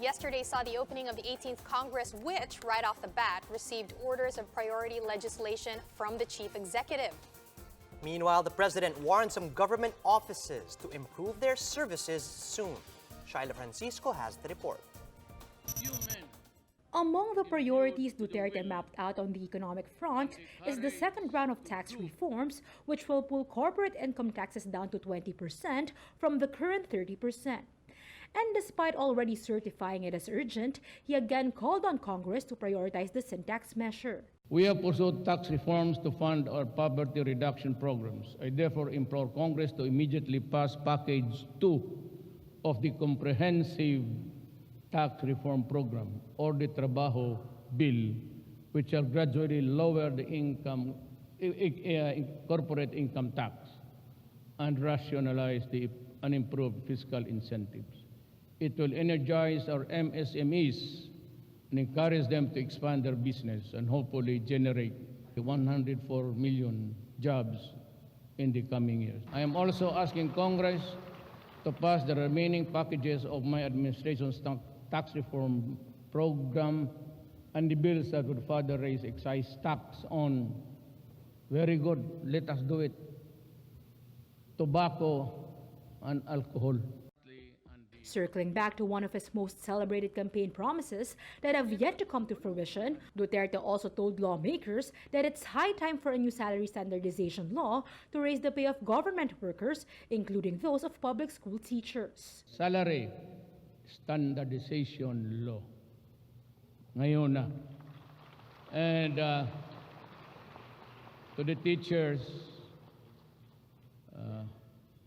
yesterday saw the opening of the 18th Congress, which, right off the bat, received orders of priority legislation from the chief executive. Meanwhile, the president warned some government offices to improve their services soon. Shaila Francisco has the report. Among the priorities Duterte mapped out on the economic front is the second round of tax reforms, which will pull corporate income taxes down to 20% from the current 30%. And despite already certifying it as urgent, he again called on Congress to prioritize the sin tax measure. We have pursued tax reforms to fund our poverty reduction programs. I therefore implore Congress to immediately pass Package 2 of the Comprehensive Tax Reform Program, or the Trabaho Bill, which shall gradually lower the corporate income tax and rationalize and improve fiscal incentives. It will energize our MSMEs and encourage them to expand their business and hopefully generate 104 million jobs in the coming years. I am also asking Congress to pass the remaining packages of my administration's tax reform program and the bills that would further raise excise tax on, very good, let us do it, tobacco and alcohol. Circling back to one of his most celebrated campaign promises that have yet to come to fruition, Duterte also told lawmakers that it's high time for a new salary standardization law to raise the pay of government workers, including those of public school teachers. Salary standardization law. Ngayon na. And to the teachers,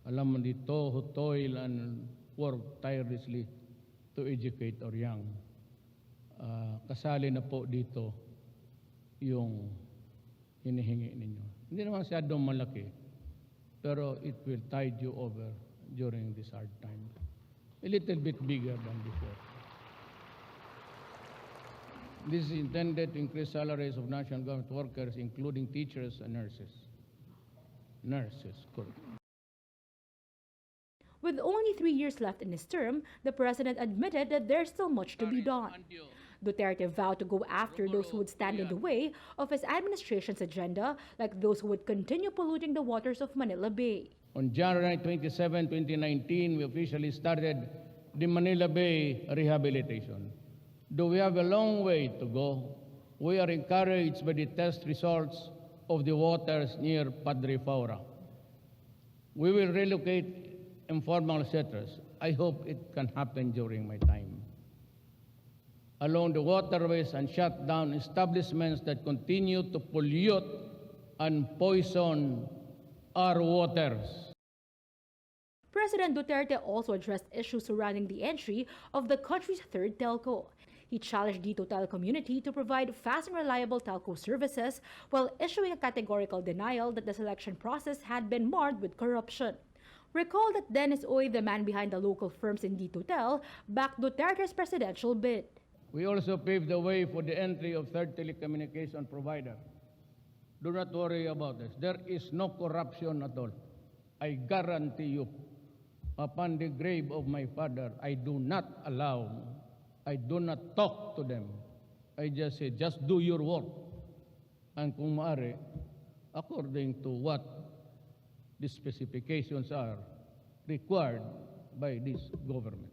alam mo dito, who toil and work tirelessly to educate our young. Kasali na po dito yung hinihingi ninyo. Hindi naman masyadong malaki, pero it will tide you over during this hard time. A little bit bigger than before. This is intended to increase salaries of national government workers, including teachers and nurses. Correct. With only 3 years left in his term, the president admitted that there's still much to be done. Duterte vowed to go after those who would stand in the way of his administration's agenda, like those who would continue polluting the waters of Manila Bay. On January 27, 2019, we officially started the Manila Bay rehabilitation. Though we have a long way to go, we are encouraged by the test results of the waters near Padre Faura. We will relocate informal settlers. I hope it can happen during my time. Along the waterways and shut down establishments that continue to pollute and poison our waters. President Duterte also addressed issues surrounding the entry of the country's third telco. He challenged the Total community to provide fast and reliable telco services while issuing a categorical denial that the selection process had been marred with corruption. Recall that Dennis Oy, the man behind the local firms in Total, backed Duterte's presidential bid. We also paved the way for the entry of third telecommunication provider. Do not worry about this. There is no corruption at all. I guarantee you, upon the grave of my father, I do not talk to them. I just say, just do your work. And kung maaari, according to what the specifications are required by this government.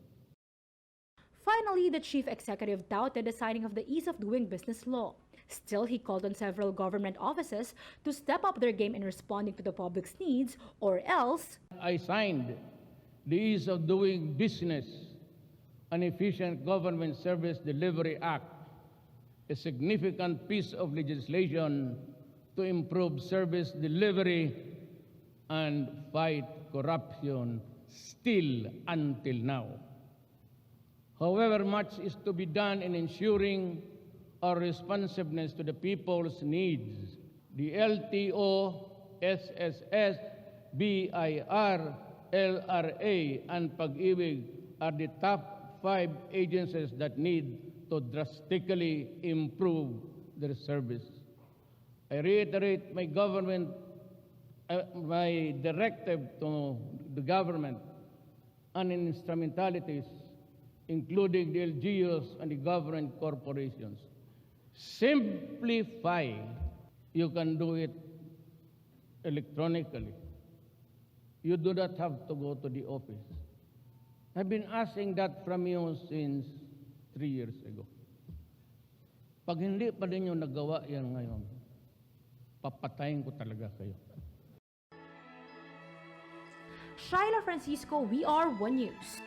Finally, the chief executive touted the signing of the Ease of Doing Business law. Still, he called on several government offices to step up their game in responding to the public's needs, or else I signed the Ease of Doing Business and Efficient Government Service Delivery Act, a significant piece of legislation to improve service delivery and fight corruption still until now. However, much is to be done in ensuring our responsiveness to the people's needs. The LTO, SSS, BIR, LRA, and Pag-ibig are the top 5 agencies that need to drastically improve their service. I reiterate my directive to the government and instrumentalities including the LGUs and the government corporations. Simplify. You can do it electronically. You do not have to go to the office. I've been asking that from you since 3 years ago. Pag hindi pa ninyo nagawa yan ngayon, papatayin ko talaga kayo. Shaila Francisco, We Are One News.